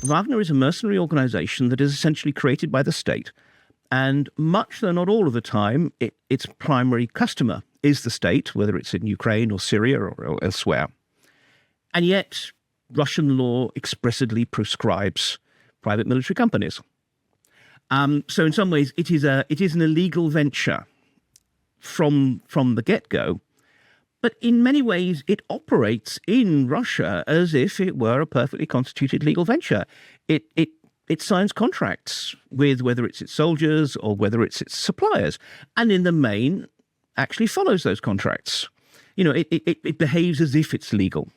Wagner is a mercenary organization that is essentially created by the state. And much, though not all of the time, its primary customer is the state, whether it's in Ukraine or Syria or elsewhere. And yet, Russian law expressly proscribes private military companies. So in some ways, it is an illegal venture from the get-go. But in many ways, it operates in Russia as if it were a perfectly constituted legal venture. It signs contracts with whether it's its soldiers or whether it's its suppliers, and in the main actually follows those contracts. It behaves as if it's legal.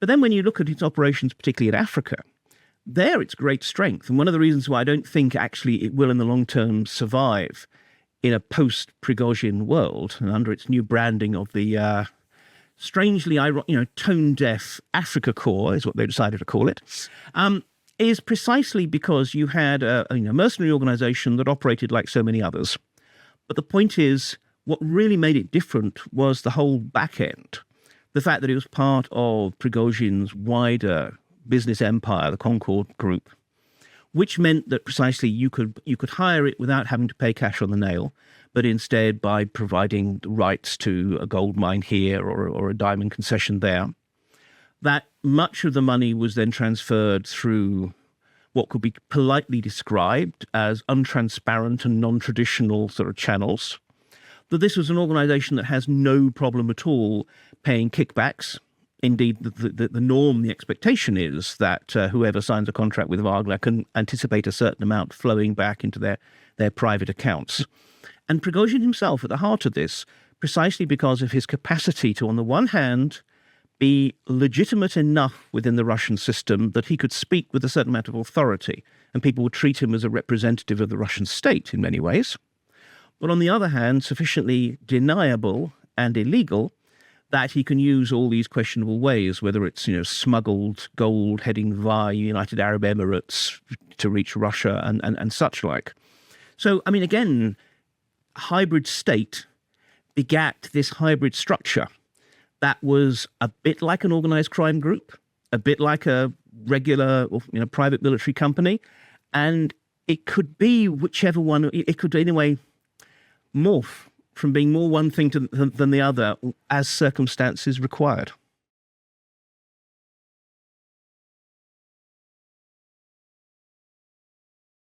But then when you look at its operations, particularly in Africa, there it's great strength. And one of the reasons why I don't think actually it will in the long term survive in a post-Prigozhin world and under its new branding of the strangely tone-deaf Africa Corps is what they decided to call it, is precisely because you had a mercenary organization that operated like so many others. But the point is, what really made it different was the whole back end. The fact that it was part of Prigozhin's wider business empire, the Concord Group, which meant that precisely you could hire it without having to pay cash on the nail, but instead by providing the rights to a gold mine here or a diamond concession there. That much of the money was then transferred through what could be politely described as untransparent and non-traditional sort of channels. That this was an organization that has no problem at all paying kickbacks. Indeed, the norm, the expectation is that whoever signs a contract with Wagner can anticipate a certain amount flowing back into their private accounts. And Prigozhin himself at the heart of this, precisely because of his capacity to, on the one hand, be legitimate enough within the Russian system that he could speak with a certain amount of authority, and people would treat him as a representative of the Russian state in many ways. But on the other hand, sufficiently deniable and illegal that he can use all these questionable ways, whether it's smuggled gold heading via United Arab Emirates to reach Russia and such like. So, I mean, again, hybrid state begat this hybrid structure that was a bit like an organized crime group, a bit like a regular private military company, and it could be whichever one. It could anyway morph from being more one thing than the other as circumstances required.